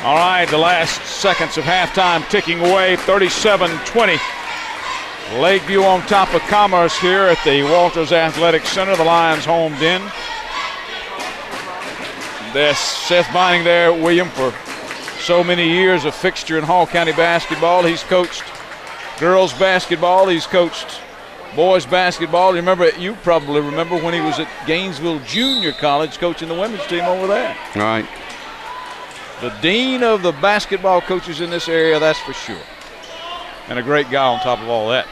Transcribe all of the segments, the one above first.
All right, the last seconds of halftime ticking away, 37-20. Lakeview on top of Commerce here at the Walters Athletic Center, the Lions homed in. There's Seth Binding there, William, for so many years a fixture in Hall County basketball. He's coached girls basketball, he's coached boys basketball. You probably remember when he was at Gainesville Junior College coaching the women's team over there. Right. The dean of the basketball coaches in this area, that's for sure. And a great guy on top of all that.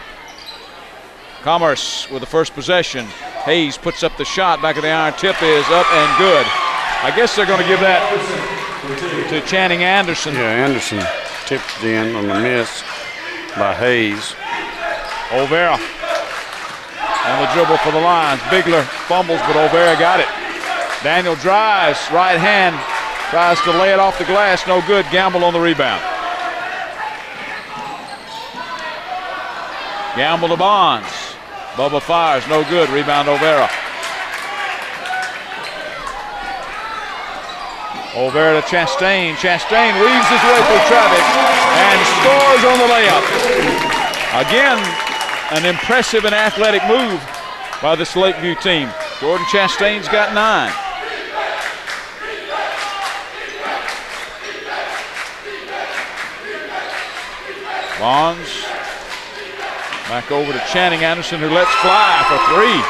Commerce with the first possession. Hayes puts up the shot, back of the iron, tip is up and good. I guess they're going to give that to Channing Anderson. Yeah, Anderson tipped it in on the miss by Hayes. Olvera on the dribble for the Lions. Bigler fumbles, but Olvera got it. Daniel drives, right hand, tries to lay it off the glass, no good. Gamble on the rebound. Gamble to Bonds. Bubba fires, no good. Rebound Olvera. Olvera to Chastain. Chastain weaves his way through traffic and scores on the layup. Again, an impressive and athletic move by this Lakeview team. Jordan Chastain's got 9. Bonds back over to Channing Anderson, who lets fly for 3.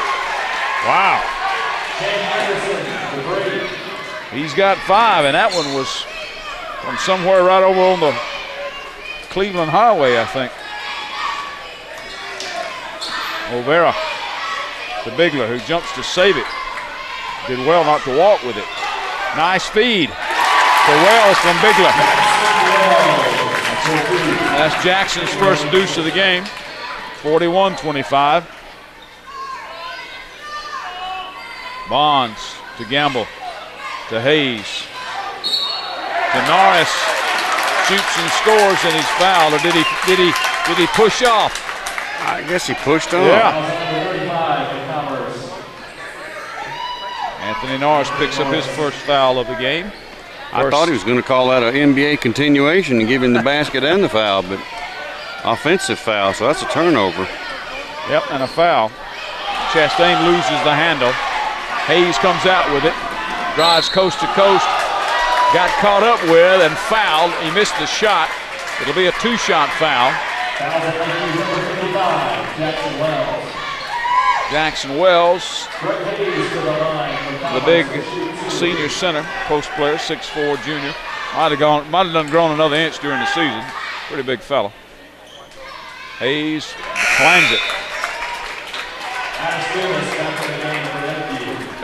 Wow. He's got 5, and that one was from somewhere right over on the Cleveland Highway, I think. Olvera to Bigler, who jumps to save it. Did well not to walk with it. Nice feed to Wells from Bigler. That's Jackson's first deuce of the game. 41-25. Bonds to Gamble, to Hayes, to Norris, shoots and scores, and he's fouled. Or did he push off? I guess he pushed on. Yeah. Anthony Norris picks up his first foul of the game. I thought he was going to call that an NBA continuation and give him the basket and the foul, but offensive foul, so that's a turnover. Yep, and a foul. Chastain loses the handle. Hayes comes out with it, drives coast to coast, got caught up with and fouled. He missed the shot. It'll be a 2-shot foul. Jackson Wells, the big senior center, post player, 6'4" junior. Might have done grown another inch during the season. Pretty big fella. Hayes climbs it.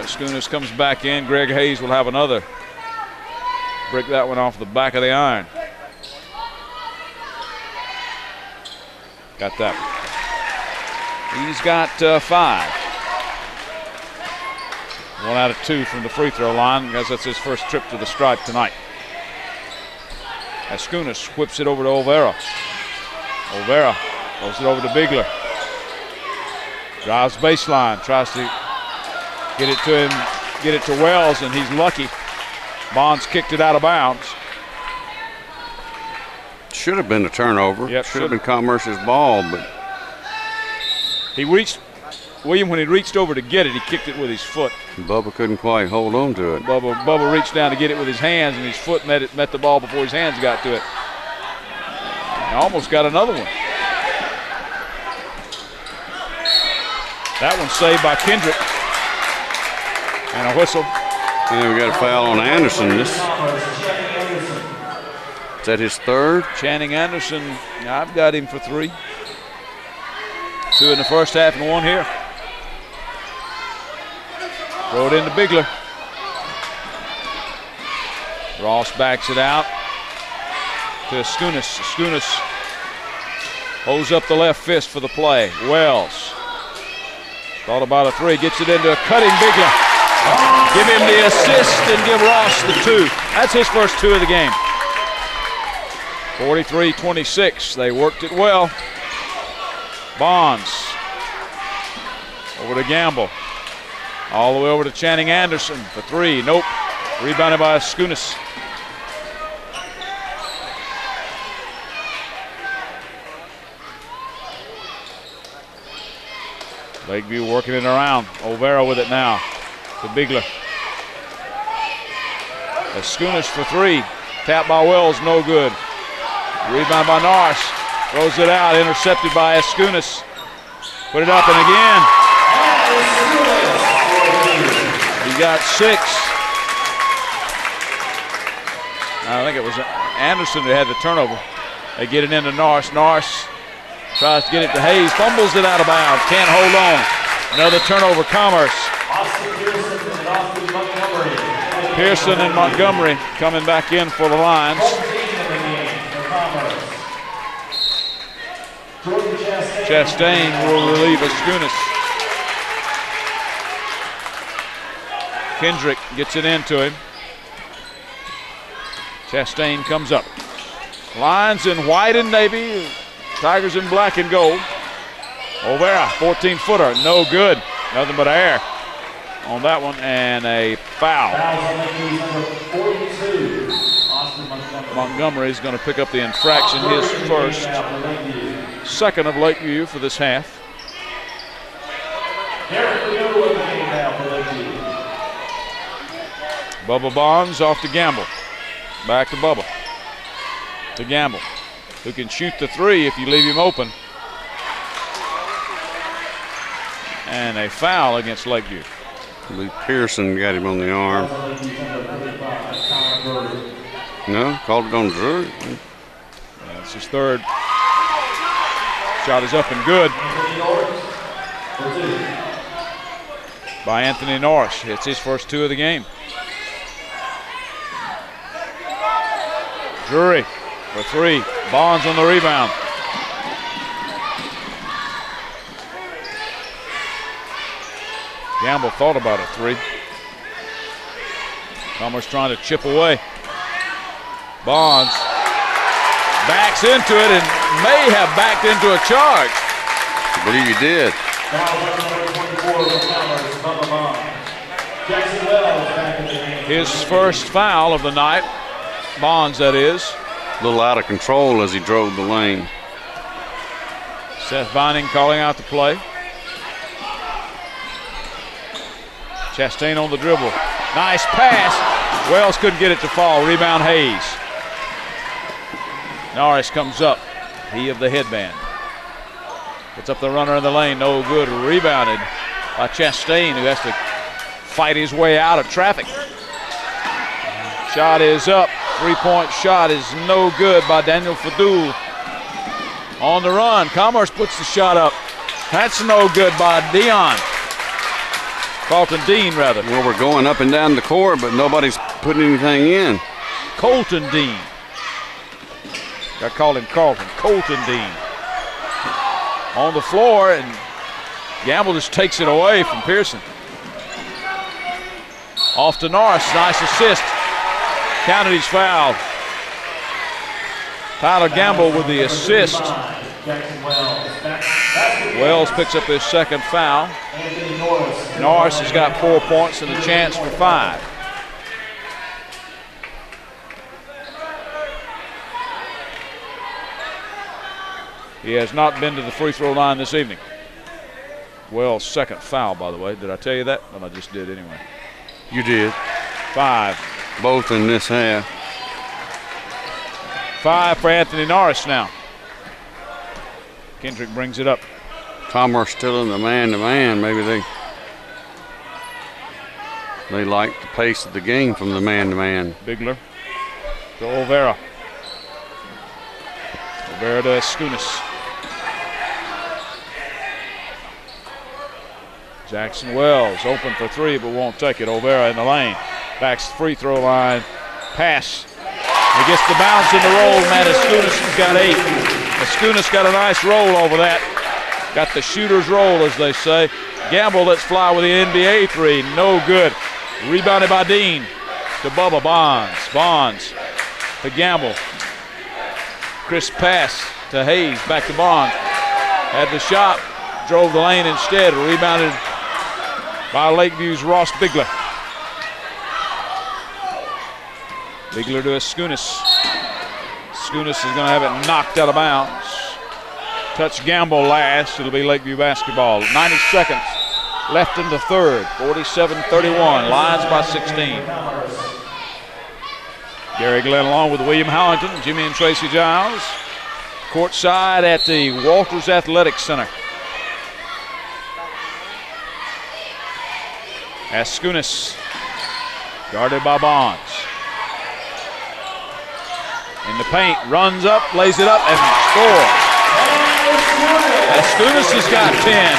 Skunas comes back in. Greg Hayes will have another. Break that one off the back of the iron. Got that. He's got 5. 1 out of 2 from the free throw line, because that's his first trip to the stripe tonight. As Skunas whips it over to Olvera. Olvera throws it over to Bigler. Drives baseline, tries to get it to him, get it to Wells, and he's lucky. Bonds kicked it out of bounds. Should have been a turnover. Yep, should have been Commerce's ball, but he reached, William, when he reached over to get it, he kicked it with his foot. Bubba couldn't quite hold on to it. Bubba reached down to get it with his hands, and his foot met the ball before his hands got to it. He almost got another one. That one's saved by Kendrick. And a whistle. And we got a foul on Anderson. Is that his 3rd? Channing Anderson, I've got him for 3. 2 in the first half and 1 here. Throw it into Bigler. Ross backs it out to Skunas. Skunas holds up the left fist for the play. Wells thought about a 3, gets it into a cutting Bigler. Give him the assist and give Ross the 2. That's his first 2 of the game. 43-26. They worked it well. Bonds over to Gamble. All the way over to Channing Anderson for 3. Nope. Rebounded by Skunas. Lakeview working it around. Olvera with it now to Bigler. Eskunis for three. Tap by Wells, no good. Rebound by Norris. Throws it out, intercepted by Eskunis. Put it up and again. He got 6. I think it was Anderson who had the turnover. They get it into Norris. Norris tries to get it to Hayes. Fumbles it out of bounds. Can't hold on. Another turnover, Commerce. Pearson and Montgomery coming back in for the Lions. Chastain will relieve Eskunis. Kendrick gets it into him. Chastain comes up. Lions in white and navy. Tigers in black and gold. Olvera, 14-footer, no good. Nothing but air on that one, and a foul. Montgomery is going to pick up the infraction, his first. Second of Lakeview for this half. Bubba Bonds off to Gamble. Back to Bubba. To Gamble, who can shoot the three if you leave him open. And a foul against Lakeview. I believe Pearson got him on the arm. No, called it on Drury. That's his third. Shot is up and good by Anthony Norris. It's his first 2 of the game. Drury for 3. Bonds on the rebound. Gamble thought about a 3. Commerce trying to chip away. Bonds backs into it and may have backed into a charge. I believe he did. His first foul of the night. Bonds, that is. A little out of control as he drove the lane. Seth Vining calling out the play. Chastain on the dribble. Nice pass. Wells couldn't get it to fall. Rebound Hayes. Norris comes up. He of the headband. Puts up the runner in the lane. No good. Rebounded by Chastain, who has to fight his way out of traffic. Shot is up. 3-point shot is no good by Daniel Fadul. On the run. Commerce puts the shot up. That's no good by Carlton Dean, rather. Well, we're going up and down the court, but nobody's putting anything in. Colton Dean. I call him Carlton. Colton Dean. On the floor, and Gamble just takes it away from Pearson. Off to Norris. Nice assist. Kennedy's foul. Tyler Gamble with the assist. Wells picks up his second foul. Norris has got 4 points and a chance for 5. He has not been to the free throw line this evening. Wells' second foul, by the way. Did I tell you that? Well, I just did anyway. You did. 5. Both in this half. 5 for Anthony Norris now. Kendrick brings it up. Commerce still in the man-to-man. Maybe they like the pace of the game from the man-to-man. Bigler to Olvera. Olvera to Eskunis. Jackson Wells open for 3 but won't take it. Olvera in the lane. Backs the free throw line. Pass. He gets the bounce in the roll. Matt Eskunis has got 8. Eskunis got a nice roll over that. Got the shooter's roll, as they say. Gamble lets fly with the NBA 3. No good. Rebounded by Dean to Bubba Bonds. Bonds to Gamble. Crisp pass to Hayes. Back to Bonds. Had the shot. Drove the lane instead. Rebounded by Lakeview's Ross Bigler. Bigler to Eskunis. Eskunis is going to have it knocked out of bounds. touch Gamble last. It'll be Lakeview basketball. 90 seconds left in the third. 47-31. Lions by 16. Gary Glenn along with William Howington, Jimmy and Tracy Giles. Courtside at the Walters Athletic Center. Askunis guarded by Bonds. In the paint, runs up, lays it up, and scores. Askunis has got 10.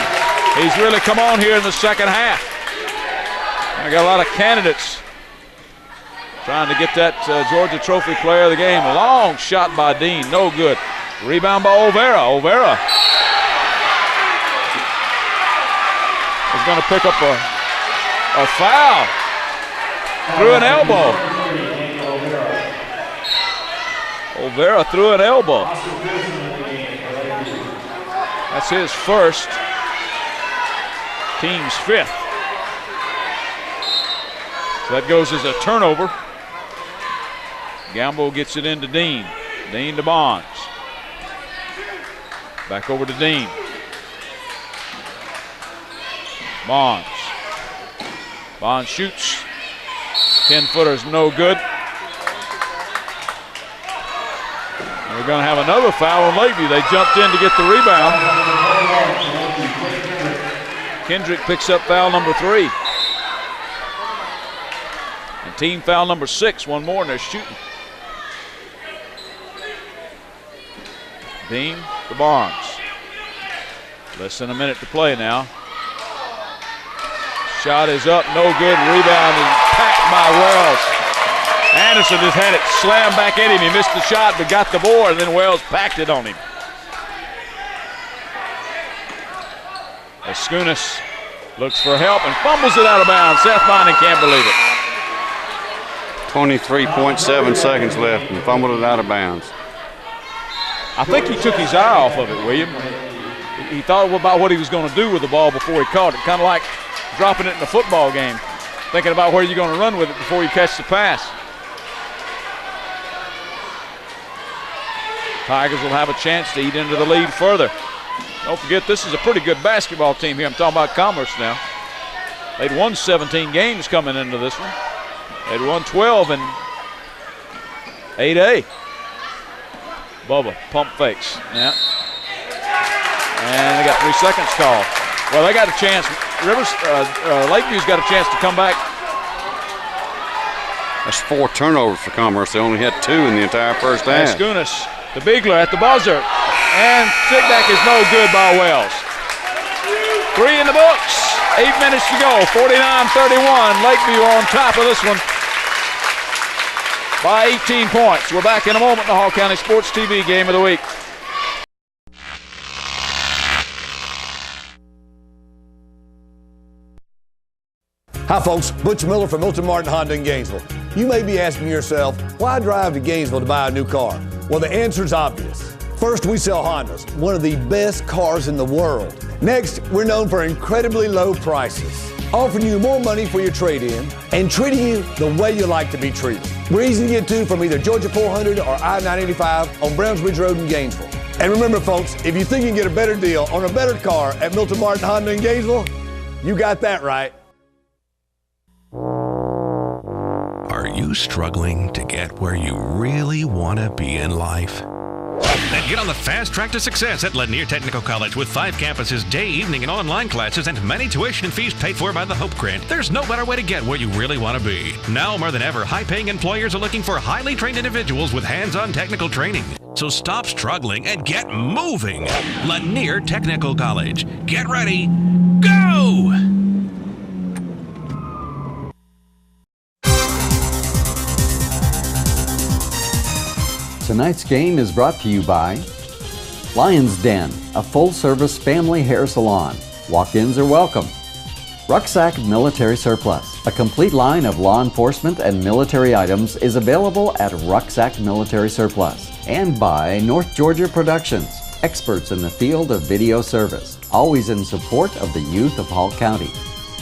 He's really come on here in the second half. I got a lot of candidates trying to get that Georgia Trophy Player of the Game. A long shot by Dean, no good. Rebound by Olvera. Olvera is going to pick up a foul through an elbow. Olvera threw an elbow. That's his first, team's fifth. So that goes as a turnover. Gamble gets it into Dean. Dean to Bonds. Back over to Dean. Bonds. Bonds shoots. 10-footer's no good. And we're going to have another foul on Lakeview. They jumped in to get the rebound. Kendrick picks up foul number 3. And team foul number 6. One more, and they're shooting. Dean to Bonds. Less than a minute to play now. Shot is up, no good. Rebound is packed by Wells. Anderson just had it slammed back at him. He missed the shot but got the board, and then Wells packed it on him. Askunis looks for help and fumbles it out of bounds. Seth Binding can't believe it. 23.7 seconds left and fumbled it out of bounds. I think he took his eye off of it, William. He thought about what he was going to do with the ball before he caught it, kind of like dropping it in a football game, thinking about where you're going to run with it before you catch the pass. Tigers will have a chance to eat into the lead further. Don't forget, this is a pretty good basketball team here. I'm talking about Commerce now. They'd won 17 games coming into this one. They'd won 12 in 8A. Bubba, pump fakes. Yeah. And they got 3 seconds called. Well, they got a chance. Lakeview's got a chance to come back. That's 4 turnovers for Commerce. They only had 2 in the entire first half. Askunis, the Bigler at the buzzer. And stickback is no good by Wells. 3 in the books. 8 minutes to go. 49-31. Lakeview on top of this one by 18 points. We're back in a moment in the Hall County Sports TV Game of the Week. Hi folks, Butch Miller from Milton Martin Honda in Gainesville. You may be asking yourself, why drive to Gainesville to buy a new car? Well, the answer is obvious. First, we sell Hondas, one of the best cars in the world. Next, we're known for incredibly low prices, offering you more money for your trade-in and treating you the way you like to be treated. We're easy to get to from either Georgia 400 or I-985 on Brownsbridge Road in Gainesville. And remember folks, if you think you can get a better deal on a better car at Milton Martin Honda in Gainesville, you got that right. Are you struggling to get where you really want to be in life? Then get on the fast track to success at Lanier Technical College with 5 campuses, day, evening, and online classes, and many tuition and fees paid for by the Hope Grant. There's no better way to get where you really want to be. Now more than ever, high-paying employers are looking for highly trained individuals with hands-on technical training. So stop struggling and get moving. Lanier Technical College. Get ready. Go! Tonight's game is brought to you by Lion's Den, a full-service family hair salon. Walk-ins are welcome. Rucksack Military Surplus, a complete line of law enforcement and military items is available at Rucksack Military Surplus. And by North Georgia Productions, experts in the field of video service, always in support of the youth of Hall County.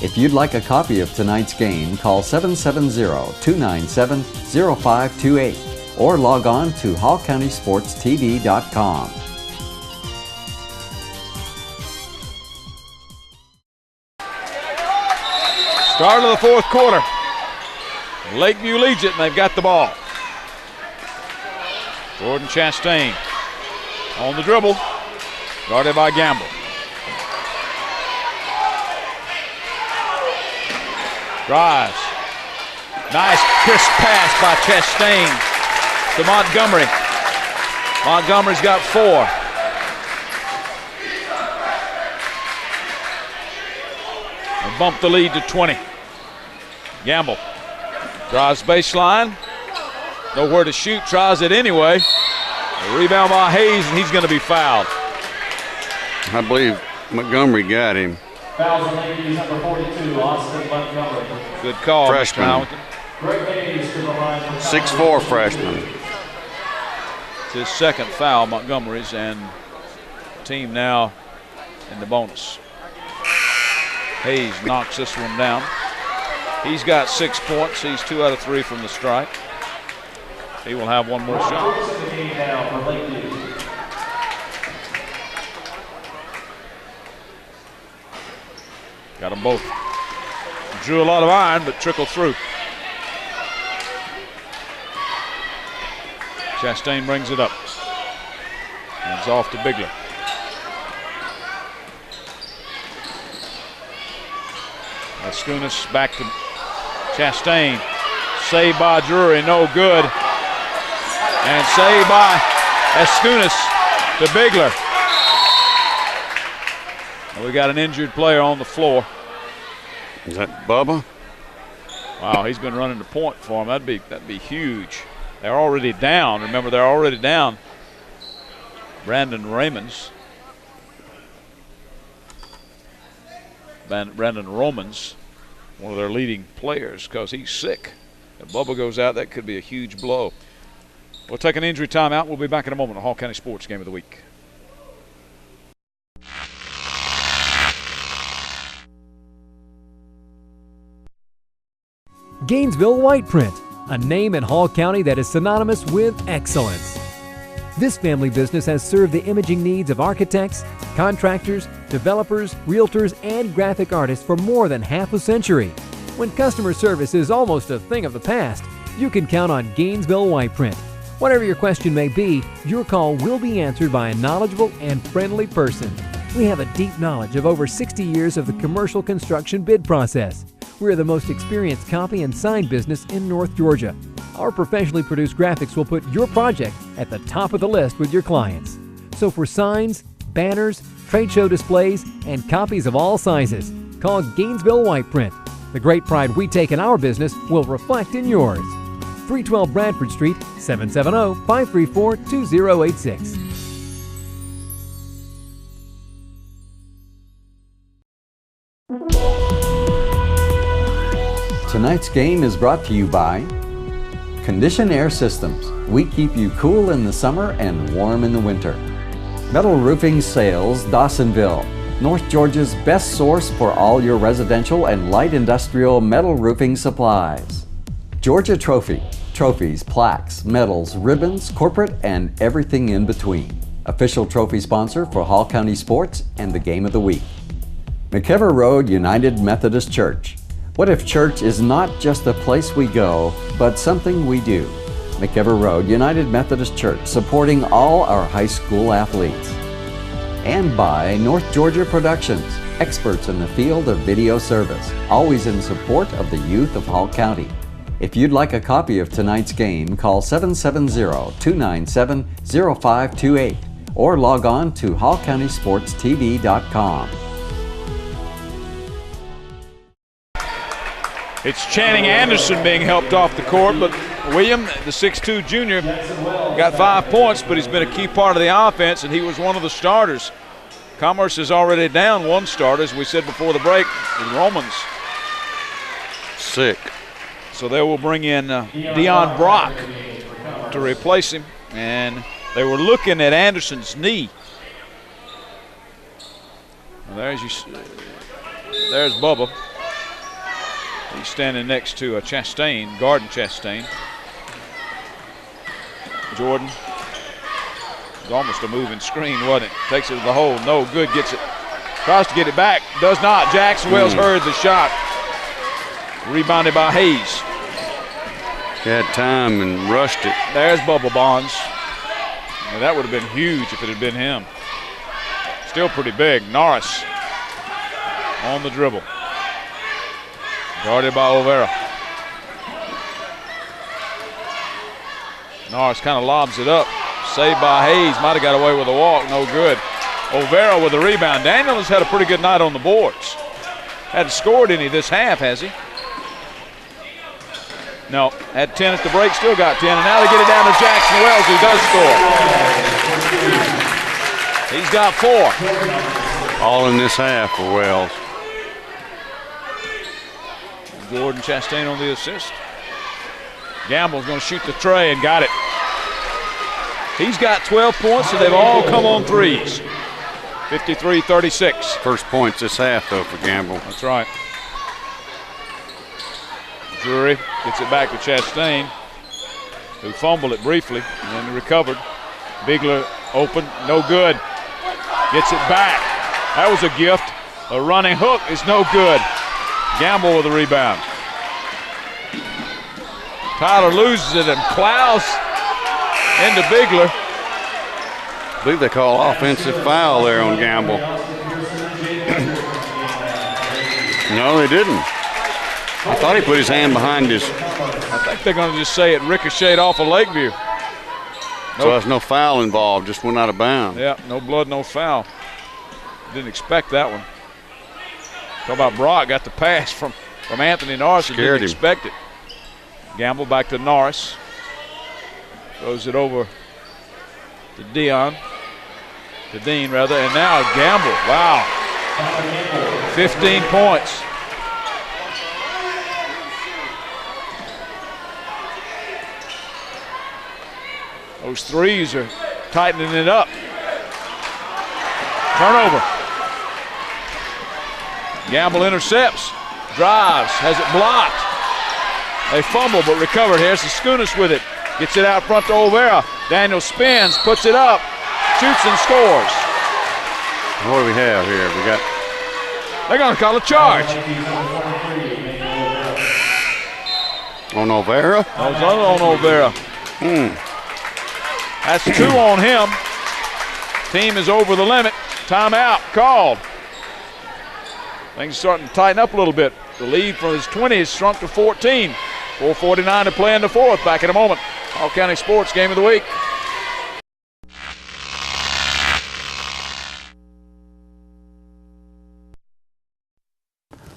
If you'd like a copy of tonight's game, call 770-297-0528. or log on to hallcountysportstv.com. Start of the fourth quarter. Lakeview leads it, and they've got the ball. Jordan Chastain on the dribble, guarded by Gamble. Drives. Nice crisp pass by Chastain to Montgomery. Montgomery's got 4. And bump the lead to 20. Gamble drives baseline. Nowhere to shoot, tries it anyway. A rebound by Hayes, and he's going to be fouled. I believe Montgomery got him. Fouls on ladies, number 42, Austin Montgomery. Good call, Freshman. Mr. Hamilton. Greg Hayes to the line for 6'4" freshman. It's his second foul, Montgomery's, and team now in the bonus. Hayes knocks this one down. He's got 6 points. He's 2 out of 3 from the stripe. He will have one more shot. Got them both. Drew a lot of iron, but trickled through. Chastain brings it up. Hands off to Bigler. Askunis back to Chastain. Saved by Drury, no good. And saved by Askunis to Bigler. And we got an injured player on the floor. Is that Bubba? Wow, he's been running the point for him. That'd be huge. They're already down. Remember, they're already down. Brandon Romans, one of their leading players, because he's sick. If Bubba goes out, that could be a huge blow. We'll take an injury timeout. We'll be back in a moment on Hall County Sports Game of the Week. Gainesville White Print, a name in Hall County that is synonymous with excellence. This family business has served the imaging needs of architects, contractors, developers, realtors, and graphic artists for more than half a century. When customer service is almost a thing of the past, you can count on Gainesville White Print. Whatever your question may be, your call will be answered by a knowledgeable and friendly person. We have a deep knowledge of over 60 years of the commercial construction bid process. We're the most experienced copy and sign business in North Georgia. Our professionally produced graphics will put your project at the top of the list with your clients. So for signs, banners, trade show displays, and copies of all sizes, call Gainesville White Print. The great pride we take in our business will reflect in yours. 312 Bradford Street, 770-534-2086. Tonight's game is brought to you by Condition Air Systems. We keep you cool in the summer and warm in the winter. Metal Roofing Sales, Dawsonville, North Georgia's best source for all your residential and light industrial metal roofing supplies. Georgia Trophy, trophies, plaques, medals, ribbons, corporate, and everything in between. Official trophy sponsor for Hall County Sports and the Game of the Week. McKever Road United Methodist Church. What if church is not just a place we go, but something we do? McKever Road United Methodist Church, supporting all our high school athletes. And by North Georgia Productions, experts in the field of video service, always in support of the youth of Hall County. If you'd like a copy of tonight's game, call 770-297-0528 or log on to hallcountysportstv.com. It's Channing Anderson being helped off the court, but William, the 6'2 junior, got 5 points, but he's been a key part of the offense, and he was one of the starters. Commerce is already down one starter, as we said before the break, with Romans. Sick. So they will bring in Deion Brock to replace him, and they were looking at Anderson's knee. Well, there's Bubba. He's standing next to Chastain, guarding Chastain. Jordan. It was almost a moving screen, wasn't it? Takes it to the hole. No good. Gets it. Tries to get it back. Does not. Jackson Wells heard the shot. Rebounded by Hayes. Had time and rushed it. There's Bubba Bonds. Now, that would have been huge if it had been him. Still pretty big. Norris on the dribble. Guarded by Olvera. Norris kind of lobs it up. Saved by Hayes. Might have got away with a walk. No good. Olvera with the rebound. Daniel has had a pretty good night on the boards. Hadn't scored any this half, has he? No. Had 10 at the break. Still got 10. And now they get it down to Jackson Wells, who does score. He's got 4. All in this half for Wells. Gordon Chastain on the assist. Gamble's going to shoot the tray and got it. He's got 12 points, so they've all come on threes. 53-36. First points this half, though, for Gamble. That's right. Drury gets it back to Chastain, who fumbled it briefly and then recovered. Bigler open, no good. Gets it back. That was a gift. A running hook is no good. Gamble with the rebound. Tyler loses it and plows into Bigler. I believe they call offensive foul there on Gamble. No, they didn't. I thought he put his hand behind his. I think they're going to just say it ricocheted off of Lakeview. So there's no foul involved, just went out of bounds. Yeah, no blood, no foul. Didn't expect that one. Talk about Brock got the pass from Anthony Norris and didn't expect it. Gamble back to Norris. Throws it over to Dean, and now Gamble. Wow. 15 points. Those threes are tightening it up. Turnover. Gamble intercepts, drives, has it blocked. They fumble but recovered. Here's Skunas with it. Gets it out front to Olvera. Daniel spins, puts it up, shoots and scores. What do we have here? They're going to call a charge. On Olvera? On Olvera. That's 2 on him. Team is over the limit. Timeout called. Things are starting to tighten up a little bit. The lead from his 20 has shrunk to 14. 4:49 to play in the fourth. Back in a moment. All County Sports Game of the Week.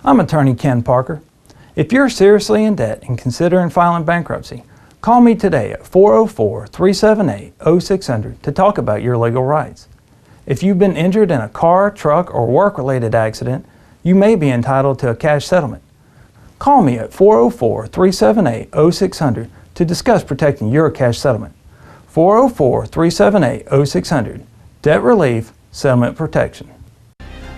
I'm attorney Ken Parker. If you're seriously in debt and considering filing bankruptcy, call me today at 404-378-0600 to talk about your legal rights. If you've been injured in a car, truck, or work-related accident, you may be entitled to a cash settlement. Call me at 404-378-0600 to discuss protecting your cash settlement. 404-378-0600. Debt relief, settlement protection.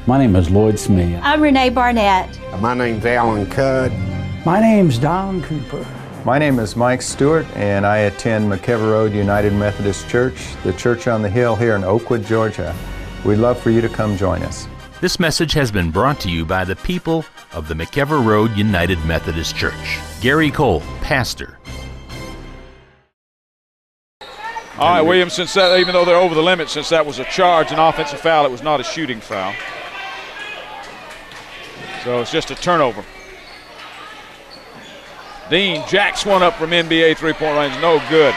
My name is Lloyd Smith. I'm Renee Barnett. My name's Alan Cudd. My name's Don Cooper. My name is Mike Stewart, and I attend McKever Road United Methodist Church, the church on the hill here in Oakwood, Georgia. We'd love for you to come join us. This message has been brought to you by the people of the McKever Road United Methodist Church. Gary Cole, pastor. All right, Williams, since that, even though they're over the limit, since that was a charge, an offensive foul, it was not a shooting foul. So it's just a turnover. Dean jacks one up from NBA three-point range, no good.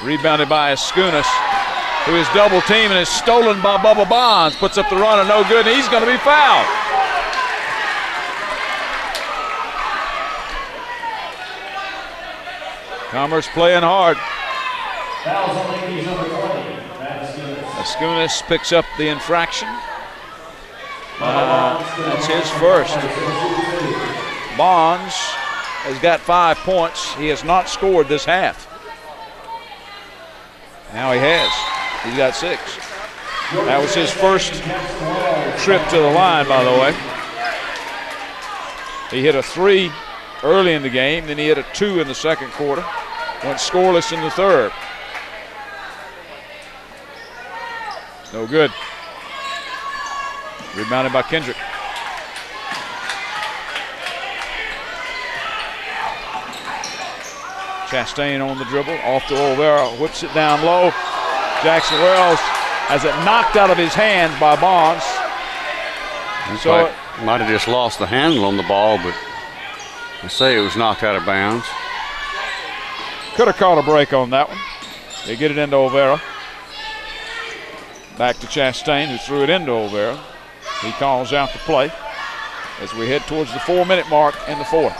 Rebounded by Skunas, who is double teamed and is stolen by Bubba Bonds. Puts up the runner, no good, and he's going to be fouled. Commerce playing hard. Skunas picks up the infraction. That's his first. Bonds has got 5 points. He has not scored this half. Now he has. He's got 6. That was his first trip to the line, by the way. He hit a 3 early in the game, then he hit a 2 in the second quarter. Went scoreless in the third. No good. Rebounded by Kendrick. Chastain on the dribble, off to Olvera, whips it down low. Jackson Wells has it knocked out of his hands by Bonds. So it might have just lost the handle on the ball, but they say it was knocked out of bounds. Could have caught a break on that one. They get it into Olvera. Back to Chastain, who threw it into Olvera. He calls out the play as we head towards the 4-minute mark in the fourth.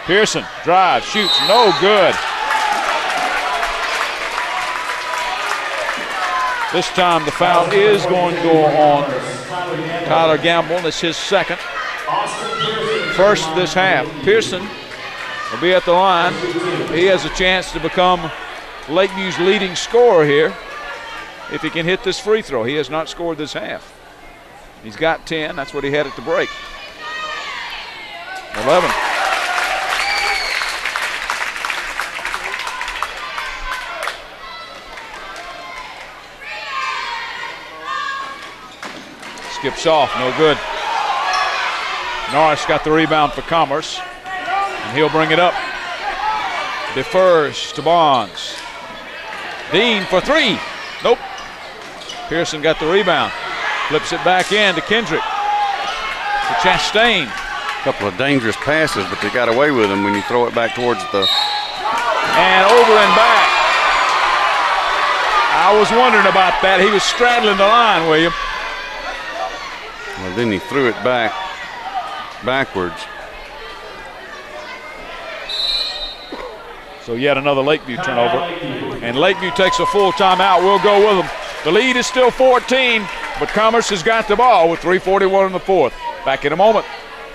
Pearson drives, shoots, no good. This time the foul is going to go on Tyler Gamble. That's his second. First this half. Pearson will be at the line. He has a chance to become Lakeview's leading scorer here if he can hit this free throw. He has not scored this half. He's got 10. That's what he had at the break. 11. Skips off, no good. Norris got the rebound for Commerce, and he'll bring it up. Defers to Bonds. Dean for three. Nope. Pearson got the rebound. Flips it back in to Kendrick. To Chastain. A couple of dangerous passes, but they got away with them when you throw it back towards the... And over and back. I was wondering about that. He was straddling the line, William. Well, then he threw it backwards. So yet another Lakeview turnover. And Lakeview takes a full timeout. We'll go with them. The lead is still 14, but Commerce has got the ball with 3:41 in the fourth. Back in a moment.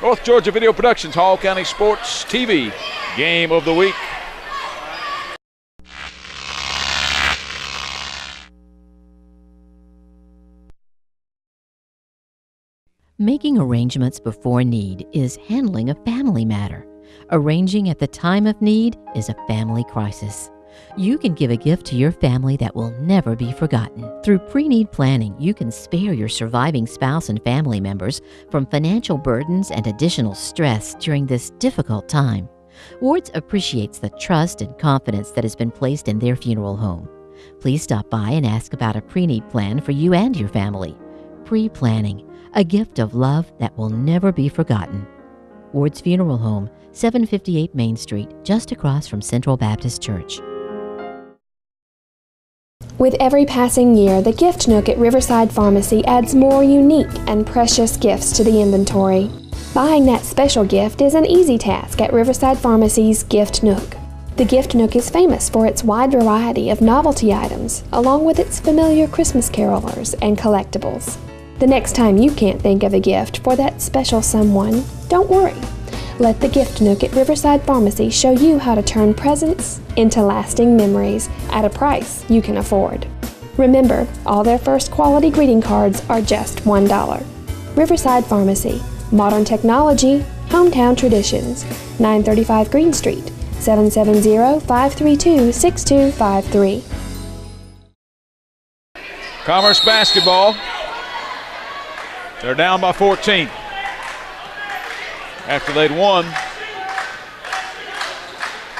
North Georgia Video Productions, Hall County Sports TV, Game of the Week. Making arrangements before need is handling a family matter. Arranging at the time of need is a family crisis. You can give a gift to your family that will never be forgotten. Through pre-need planning, you can spare your surviving spouse and family members from financial burdens and additional stress during this difficult time. Wards appreciates the trust and confidence that has been placed in their funeral home. Please stop by and ask about a pre-need plan for you and your family. Pre-planning, a gift of love that will never be forgotten. Ward's Funeral Home, 758 Main Street, just across from Central Baptist Church. With every passing year, the Gift Nook at Riverside Pharmacy adds more unique and precious gifts to the inventory. Buying that special gift is an easy task at Riverside Pharmacy's Gift Nook. The Gift Nook is famous for its wide variety of novelty items, along with its familiar Christmas carolers and collectibles. The next time you can't think of a gift for that special someone, don't worry. Let the Gift Nook at Riverside Pharmacy show you how to turn presents into lasting memories at a price you can afford. Remember, all their first quality greeting cards are just $1. Riverside Pharmacy, modern technology, hometown traditions, 935 Green Street, 770-532-6253. Commerce basketball. They're down by 14 after they'd won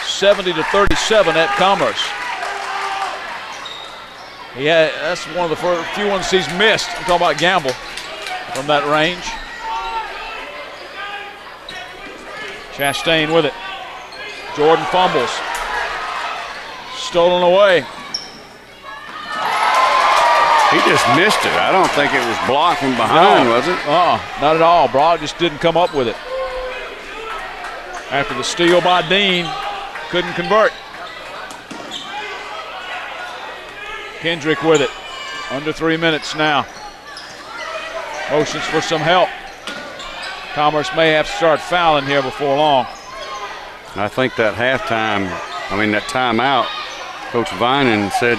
70-37 at Commerce. Yeah, that's one of the few ones he's missed. I'm talking about Gamble from that range. Chastain with it. Jordan fumbles. Stolen away. He just missed it. I don't think it was blocked from behind, was it? Not at all. Broad just didn't come up with it. After the steal by Dean, couldn't convert. Kendrick with it. Under 3 minutes now. Motions for some help. Commerce may have to start fouling here before long. I think that that timeout, Coach Vining said,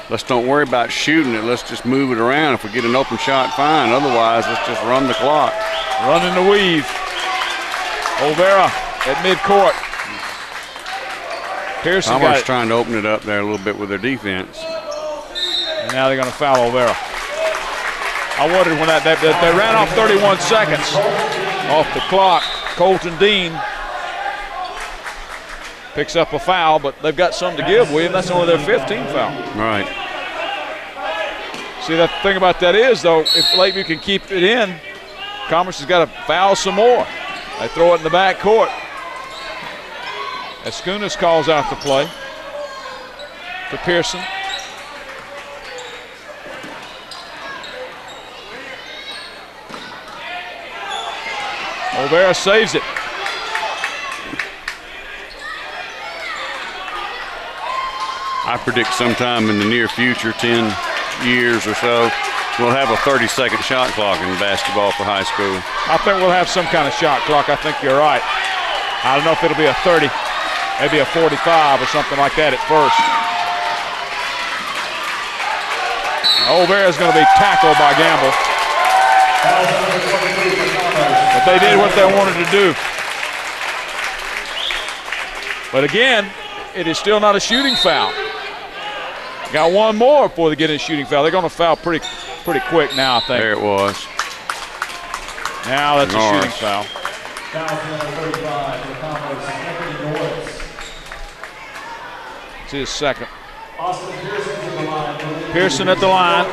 let's don't worry about shooting it. Let's just move it around. If we get an open shot, fine. Otherwise, let's just run the clock. Running the weave. Olvera at midcourt. Pearson got it. Trying to open it up there a little bit with their defense. And now they're going to foul Olvera. I wondered when they ran off 31 seconds off the clock. Colton Dean picks up a foul, but they've got some to give, William. That's only their 15th foul. Right. See, the thing about that is, though, if Lakeview can keep it in, Commerce has got to foul some more. They throw it in the back court. Escunas calls out the play to Pearson. Olvera saves it. I predict sometime in the near future, 10 years or so, we'll have a 30-second shot clock in basketball for high school. I think we'll have some kind of shot clock. I think you're right. I don't know if it'll be a 30, maybe a 45 or something like that at first. Olvera's going to be tackled by Gamble. But they did what they wanted to do. But again, it is still not a shooting foul. Got one more before they get in a shooting foul. They're going to foul pretty quick now, I think. There it was. Now that's a shooting foul. It's his second. Pearson at the line.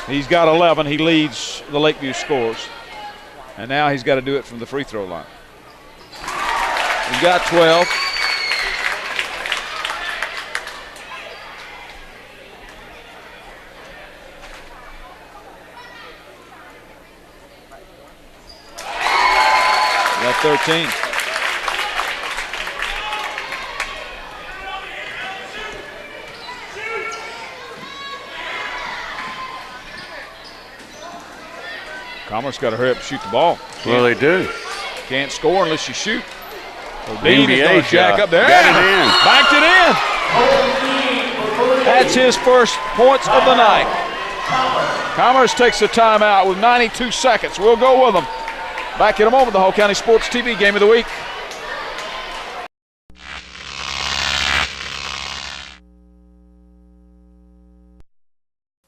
He's got 11. He leads the Lakeview scores. And now he's got to do it from the free throw line. He's got 12. Got 13. Commerce got to hurry up and shoot the ball. Well, they do. Can't score unless you shoot. Dean is NBA going to jack up there. Got it in. Backed it in. That's his first points of the night. Commerce takes the timeout with 92 seconds. We'll go with them. Back in a moment, the Whole County Sports TV Game of the Week.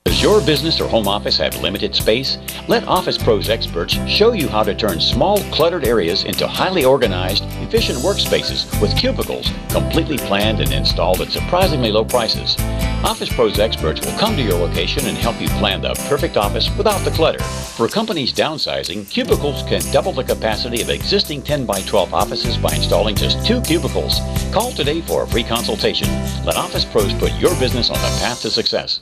Does your business or home office have limited space? Let Office Pros experts show you how to turn small, cluttered areas into highly organized, efficient workspaces with cubicles, completely planned and installed at surprisingly low prices. Office Pros experts will come to your location and help you plan the perfect office without the clutter. For companies downsizing, cubicles can double the capacity of existing 10 by 12 offices by installing just 2 cubicles. Call today for a free consultation. Let Office Pros put your business on the path to success.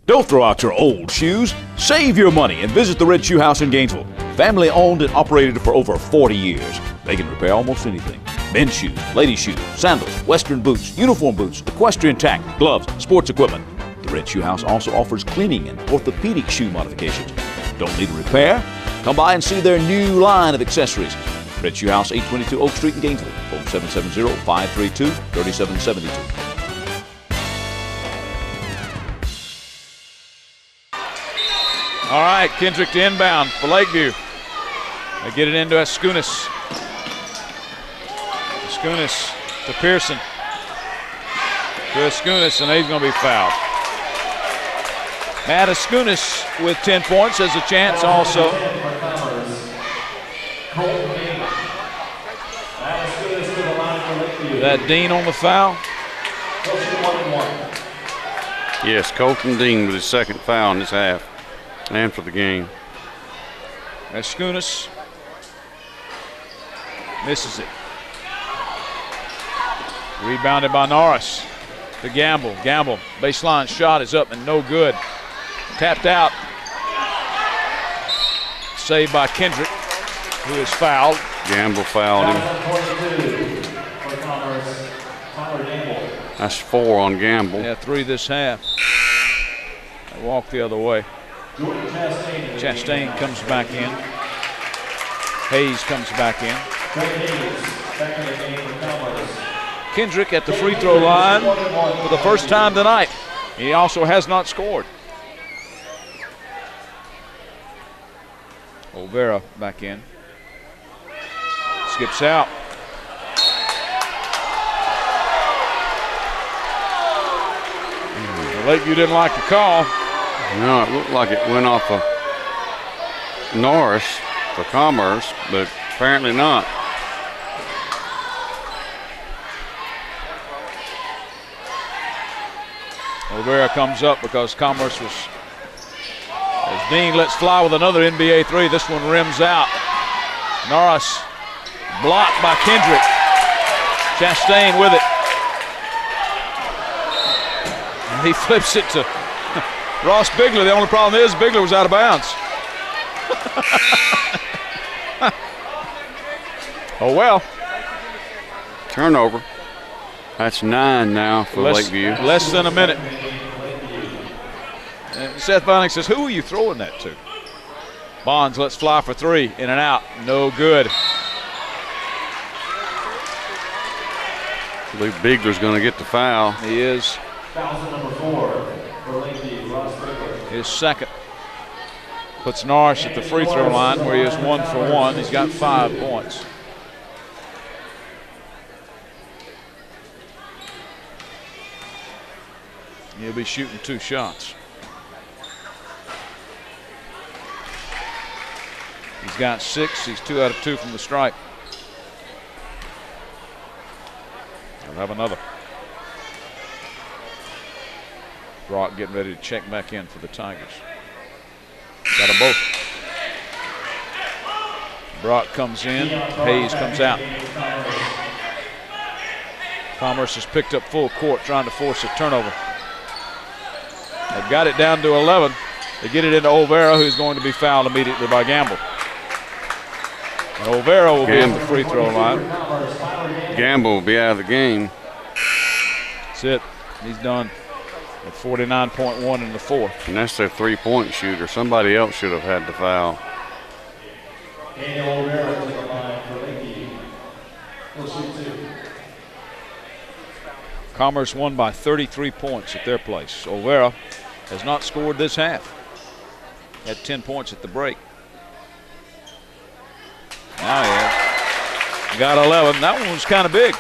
Don't throw out your old shoes. Save your money and visit the Red Shoe House in Gainesville. Family owned and operated for over 40 years. They can repair almost anything. Men's shoes, ladies' shoes, sandals, western boots, uniform boots, equestrian tack, gloves, sports equipment. The Red Shoe House also offers cleaning and orthopedic shoe modifications. Don't need a repair? Come by and see their new line of accessories. Red Shoe House, 822 Oak Street in Gainesville. Phone 770-532-3772. All right, Kendrick to inbound for Lakeview. They get it into Escunas. Escunas to Pearson. To Escunas, and he's going to be fouled. Matt Escunas with 10 points has a chance also. That Dean on the foul? Yes, Colton Dean with his second foul in this half. And for the game. Escunas misses it. Rebounded by Norris to Gamble. Gamble, baseline shot is up and no good. Tapped out. Saved by Kendrick, who is fouled. Gamble fouled him. That's 4 on Gamble. Yeah, 3 this half. They walk the other way. Chastain comes back in. Hayes comes back in. Kendrick at the free throw line for the first time tonight. He also has not scored. Olvera back in. Skips out. Lakeview didn't like the call. No, it looked like it went off of Norris for Commerce, but apparently not. Olvera comes up because Commerce was, as Dean lets fly with another NBA three. This one rims out. Norris blocked by Kendrick. Chastain with it. And he flips it to Ross Bigler. The only problem is Bigler was out of bounds. Oh well. Turnover. That's 9 now for Lakeview. Less than a minute. And Seth Vining says, who are you throwing that to? Bonds lets fly for three. In and out. No good. I believe Bigler's going to get the foul. He is. Foul number 4 for Lakeview, Ross Bigler. His second. Puts Norris at the free throw line where he is 1 for 1. He's got 5 points. He'll be shooting 2 shots. He's got 6. He's 2 out of 2 from the stripe. He'll have another. Brock getting ready to check back in for the Tigers. Got them both. Brock comes in. Hayes comes out. Commerce has picked up full court trying to force a turnover. They've got it down to 11. They get it into Olvera, who's going to be fouled immediately by Gamble. And Olvera will be at the free throw line. Gamble will be out of the game. That's it. He's done at 49.1 in the fourth. And that's their three-point shooter. Somebody else should have had the foul. Daniel Olvera to the line for Lakeview. He'll shoot 2. Commerce won by 33 points at their place. Olvera has not scored this half. Had 10 points at the break. Now he has. Got 11. That one was kind of big.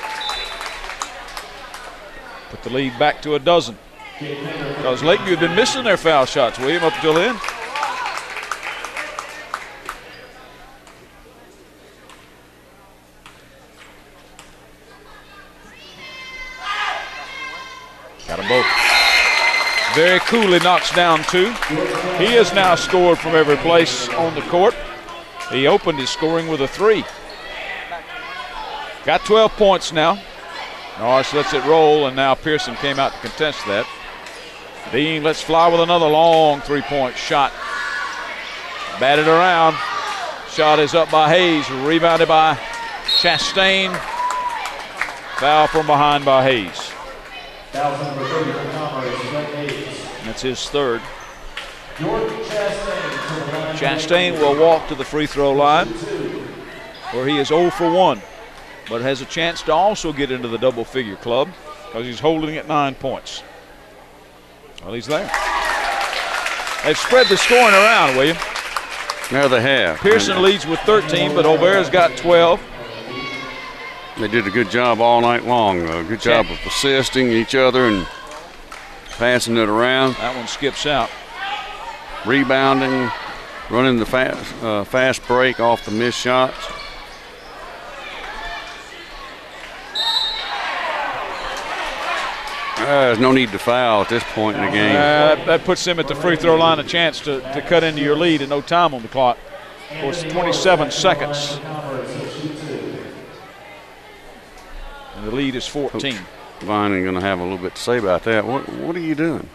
Put the lead back to a dozen. Because Lakeview had been missing their foul shots, William, up until then. Got them both. Very coolly knocks down 2. He has now scored from every place on the court. He opened his scoring with a 3. Got 12 points now. Norris lets it roll, and now Pearson came out to contest that. Dean lets fly with another long three-point shot. Batted around. Shot is up by Hayes. Rebounded by Chastain. Foul from behind by Hayes. Foul number 30 for Commerce, Brett Hayes. That's his third. Jordan Chastain to the line. Chastain will walk to the free throw line where he is 0 for 1, but has a chance to also get into the double-figure club because he's holding at 9 points. Well, he's there. They've spread the scoring around, William. Now they have. Pearson leads with 13, but Olvera's got 12. They did a good job all night long. A good job of assisting each other and passing it around. That one skips out. Rebounding, running the fast break off the missed shots. There's no need to foul at this point in the game. That puts him at the free throw line a chance to cut into your lead and no time on the clock. Of course, 27 seconds. And the lead is 14. Coach Vining going to have a little bit to say about that. What are you doing?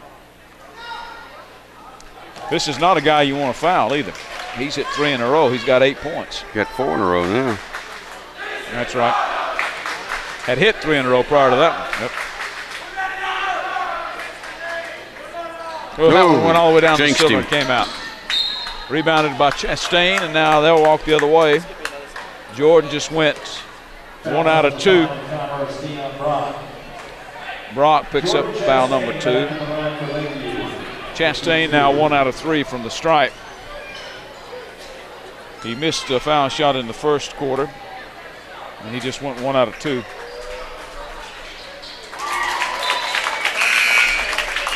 This is not a guy you want to foul either. He's hit 3 in a row. He's got 8 points. Got 4 in a row now. That's right. Had hit 3 in a row prior to that one. Yep. Well, that one went all the way down to Silver and came out. Rebounded by Chastain, and now they'll walk the other way. Jordan just went 1 out of 2. Brock picks up foul number 2. Chastain now 1 out of 3 from the stripe. He missed a foul shot in the first quarter, and he just went 1 out of 2.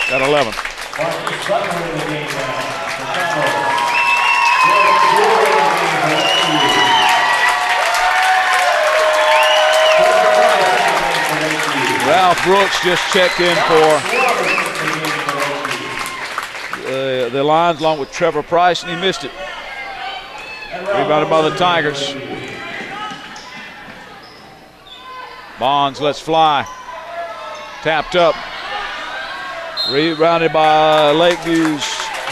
Got 11. Ralph Brooks just checked in for the Lions along with Trevor Price, and he missed it. Rebounded by the Tigers. Bonds lets fly. Tapped up. Rebounded by Lakeview's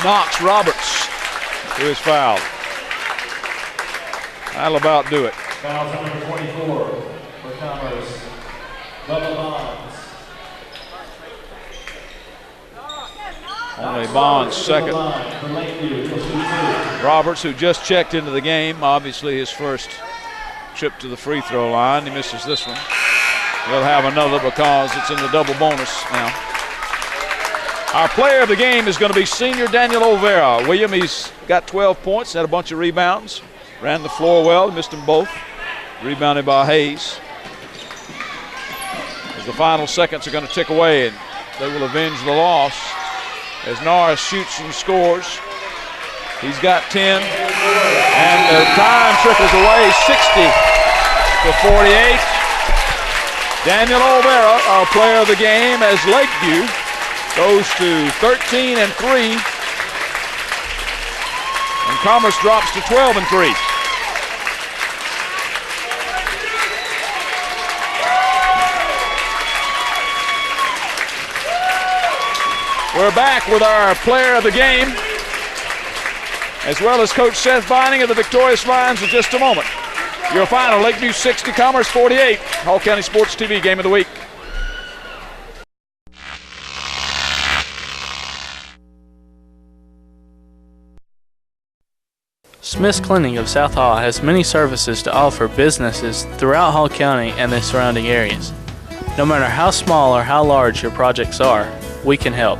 Knox Roberts, who is fouled. That'll about do it. Foul number 24 for Commerce. Bubba Bonds. Only Bonds second. Roberts, who just checked into the game, obviously his first trip to the free throw line. He misses this one. He'll have another because it's in the double bonus now. Our player of the game is going to be senior Daniel Olvera. William, he's got 12 points, had a bunch of rebounds, ran the floor well, missed them both. Rebounded by Hayes. As the final seconds are going to tick away, and they will avenge the loss as Norris shoots and scores. He's got 10, and the time trickles away, 60-48. Daniel Olvera, our player of the game, as Lakeview goes to 13-3, and Commerce drops to 12-3. We're back with our player of the game, as well as Coach Seth Binding of the victorious Lions in just a moment. Your final, Lakeview 60, Commerce 48. Hall County Sports TV Game of the Week. Smith's Cleaning of South Hall has many services to offer businesses throughout Hall County and the surrounding areas. No matter how small or how large your projects are, we can help.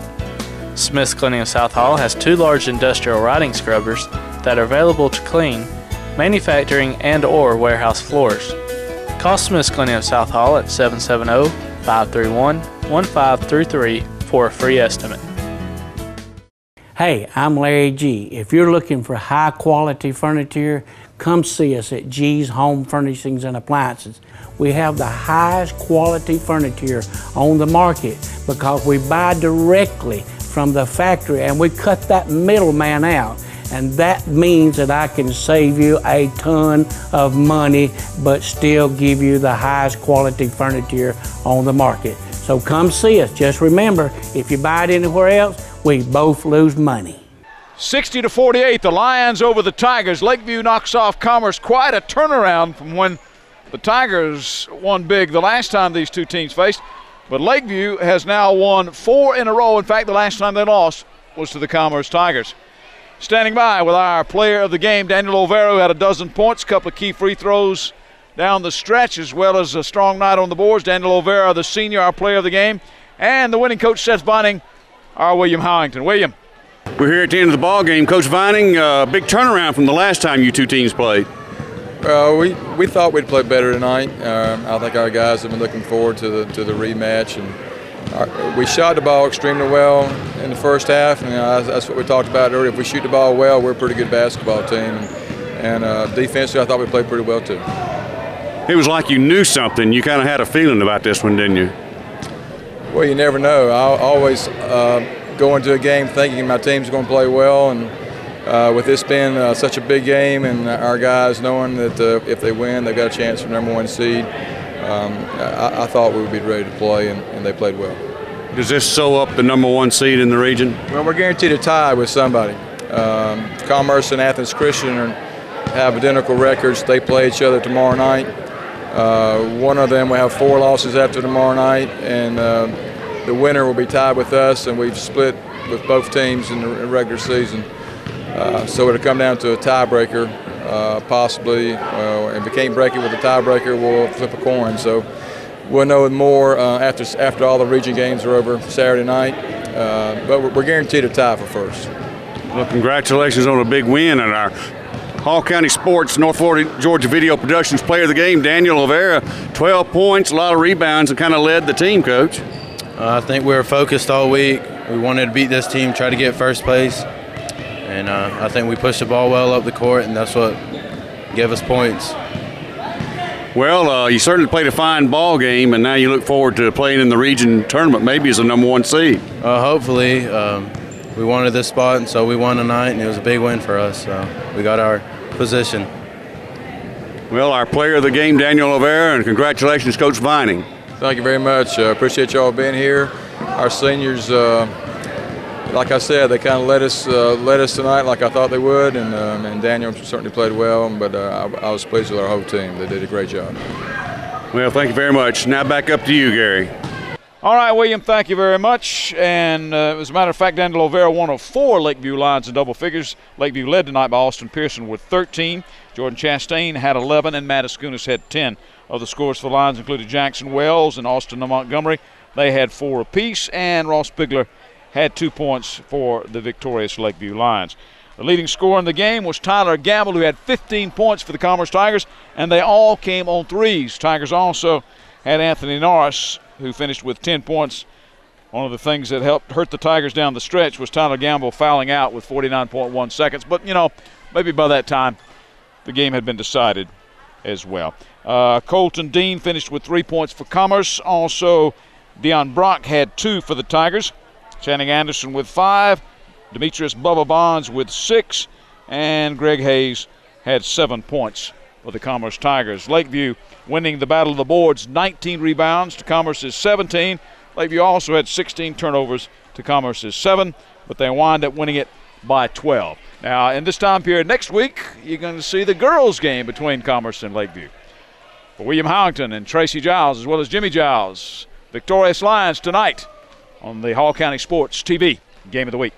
Smith's Cleaning of South Hall has 2 large industrial riding scrubbers that are available to clean manufacturing and or warehouse floors. Call Smith's Cleaning of South Hall at 770-531-1533 for a free estimate. Hey, I'm Larry G. If you're looking for high quality furniture, come see us at G's Home Furnishings and Appliances. We have the highest quality furniture on the market because we buy directly from the factory and we cut that middleman out. And that means that I can save you a ton of money but still give you the highest quality furniture on the market. So come see us. Just remember, if you buy it anywhere else, we both lose money. 60-48, the Lions over the Tigers. Lakeview knocks off Commerce. Quite a turnaround from when the Tigers won big the last time these two teams faced. But Lakeview has now won 4 in a row. In fact, the last time they lost was to the Commerce Tigers. Standing by with our player of the game, Daniel Olvera, who had a dozen points, a couple of key free throws down the stretch, as well as a strong night on the boards. Daniel Olvera, the senior, our player of the game, and the winning coach, Seth Binding, our William Howington. William. We're here at the end of the ball game. Coach Vining, big turnaround from the last time you two teams played. We thought we'd play better tonight. I think our guys have been looking forward to the rematch, and we shot the ball extremely well in the first half. And that's what we talked about earlier. If we shoot the ball well, we're a pretty good basketball team. And defensively, I thought we played pretty well too. It was like you knew something. You kind of had a feeling about this one, didn't you? Well, you never know. I always go into a game thinking my team's going to play well, and with this being such a big game and our guys knowing that if they win, they've got a chance for number 1 seed, I thought we would be ready to play, and they played well. Does this sew up the number 1 seed in the region? Well, we're guaranteed a tie with somebody. Commerce and Athens Christian have identical records. They play each other tomorrow night. One of them will have 4 losses after tomorrow night, and the winner will be tied with us, and we've split with both teams in the regular season. So it'll come down to a tiebreaker, possibly. If we can't break it with a tiebreaker, we'll flip a coin. So we'll know more after all the region games are over Saturday night. But we're guaranteed a tie for first. Well, congratulations on a big win, and our Hall County Sports North Florida Georgia Video Productions player of the game, Daniel Olvera, 12 points, a lot of rebounds, and kind of led the team, Coach. I think we were focused all week. We wanted to beat this team, try to get first place. And I think we pushed the ball well up the court, and that's what gave us points. Well, you certainly played a fine ball game, and now you look forward to playing in the region tournament, maybe as a number 1 seed. Hopefully. we wanted this spot, and so we won tonight, and it was a big win for us. So we got our position. Well, our player of the game, Daniel O'Vera, and congratulations, Coach Vining. Thank you very much. Appreciate y'all being here. Our seniors, like I said, they kind of led us tonight like I thought they would, and Daniel certainly played well, but I was pleased with our whole team. They did a great job. Well, thank you very much. Now back up to you, Gary. All right, William, thank you very much. And as a matter of fact, Daniel O'Vera, one of 4 Lakeview Lions in double figures. Lakeview led tonight by Austin Pearson with 13. Jordan Chastain had 11, and Matt Askunas had 10. Other scores for the Lions included Jackson Wells and Austin Montgomery. They had 4 apiece, and Ross Bigler had 2 points for the victorious Lakeview Lions. The leading scorer in the game was Tyler Gamble, who had 15 points for the Commerce Tigers, and they all came on threes. Tigers also had Anthony Norris, who finished with 10 points. One of the things that helped hurt the Tigers down the stretch was Tyler Gamble fouling out with 49.1 seconds. But, maybe by that time the game had been decided as well. Colton Dean finished with 3 points for Commerce. Also, Deion Brock had 2 for the Tigers. Channing Anderson with 5. Demetrius Bubba Bonds with 6. And Greg Hayes had 7 points for the Commerce Tigers. Lakeview winning the battle of the boards, 19 rebounds to Commerce's 17. Lakeview also had 16 turnovers to Commerce's 7, but they wind up winning it by 12. Now, in this time period next week, you're going to see the girls' game between Commerce and Lakeview. For William Howington and Tracy Giles, as well as Jimmy Giles, victorious Lions tonight on the Hall County Sports TV Game of the Week.